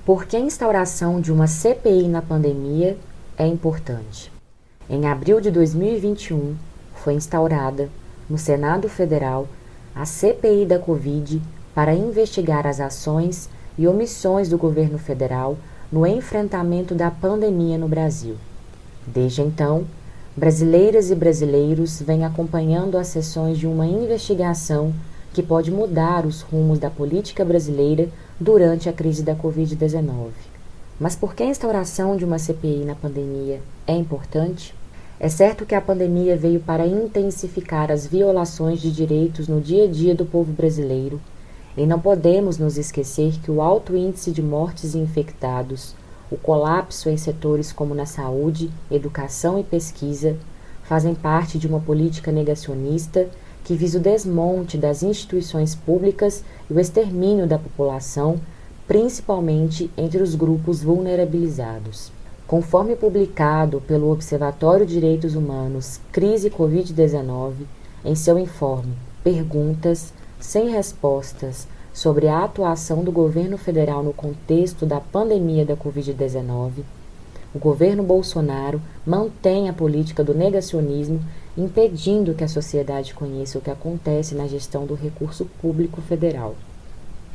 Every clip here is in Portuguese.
Por que a instauração de uma CPI na pandemia é importante? Em abril de 2021, foi instaurada, no Senado Federal, a CPI da Covid para investigar as ações e omissões do governo federal no enfrentamento da pandemia no Brasil. Desde então, brasileiras e brasileiros vêm acompanhando as sessões de uma investigação que pode mudar os rumos da política brasileira durante a crise da Covid-19. Mas por que a instauração de uma CPI na pandemia é importante? É certo que a pandemia veio para intensificar as violações de direitos no dia a dia do povo brasileiro, e não podemos nos esquecer que o alto índice de mortes e infectados, o colapso em setores como na saúde, educação e pesquisa, fazem parte de uma política negacionista que visa o desmonte das instituições públicas e o extermínio da população, principalmente entre os grupos vulnerabilizados. Conforme publicado pelo Observatório de Direitos Humanos Crise Covid-19, em seu informe Perguntas sem Respostas sobre a atuação do governo federal no contexto da pandemia da Covid-19, o governo Bolsonaro mantém a política do negacionismo, impedindo que a sociedade conheça o que acontece na gestão do recurso público federal.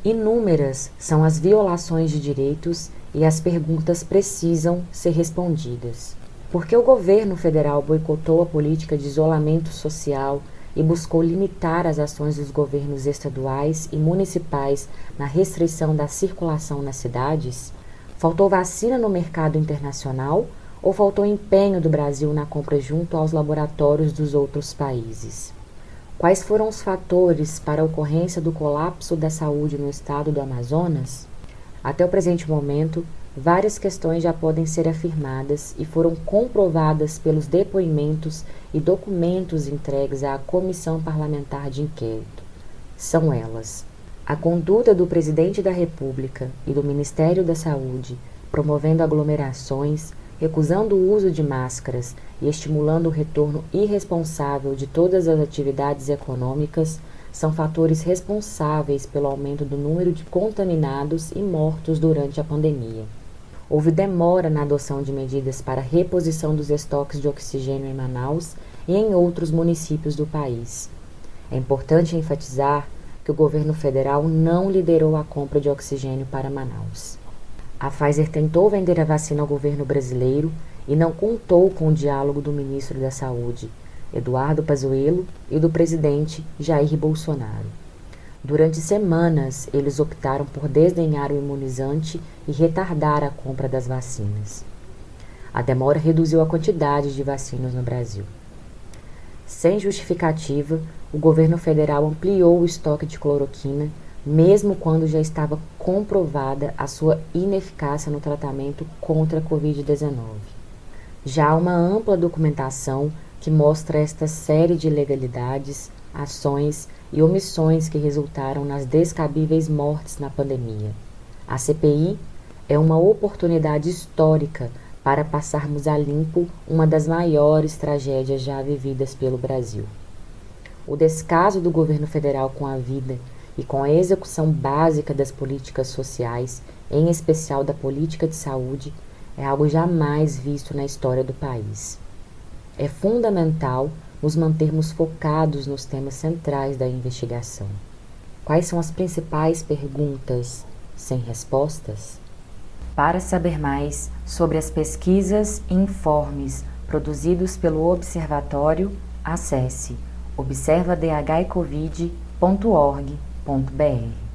Inúmeras são as violações de direitos e as perguntas precisam ser respondidas. Por que o governo federal boicotou a política de isolamento social e buscou limitar as ações dos governos estaduais e municipais na restrição da circulação nas cidades? Faltou vacina no mercado internacional ou faltou empenho do Brasil na compra junto aos laboratórios dos outros países? Quais foram os fatores para a ocorrência do colapso da saúde no estado do Amazonas? Até o presente momento, várias questões já podem ser afirmadas e foram comprovadas pelos depoimentos e documentos entregues à Comissão Parlamentar de Inquérito. São elas: a conduta do Presidente da República e do Ministério da Saúde, promovendo aglomerações, recusando o uso de máscaras e estimulando o retorno irresponsável de todas as atividades econômicas, são fatores responsáveis pelo aumento do número de contaminados e mortos durante a pandemia. Houve demora na adoção de medidas para a reposição dos estoques de oxigênio em Manaus e em outros municípios do país. É importante enfatizar que o governo federal não liderou a compra de oxigênio para Manaus. A Pfizer tentou vender a vacina ao governo brasileiro e não contou com o diálogo do ministro da Saúde, Eduardo Pazuello, e do presidente Jair Bolsonaro. Durante semanas, eles optaram por desdenhar o imunizante e retardar a compra das vacinas. A demora reduziu a quantidade de vacinas no Brasil. Sem justificativa, o governo federal ampliou o estoque de cloroquina, mesmo quando já estava comprovada a sua ineficácia no tratamento contra a Covid-19. Já há uma ampla documentação que mostra esta série de ilegalidades, ações e omissões que resultaram nas descabíveis mortes na pandemia. A CPI é uma oportunidade histórica para passarmos a limpo uma das maiores tragédias já vividas pelo Brasil. O descaso do governo federal com a vida e com a execução básica das políticas sociais, em especial da política de saúde, é algo jamais visto na história do país. É fundamental nos mantermos focados nos temas centrais da investigação. Quais são as principais perguntas sem respostas? Para saber mais sobre as pesquisas e informes produzidos pelo Observatório, acesse observadhicovid.org.br.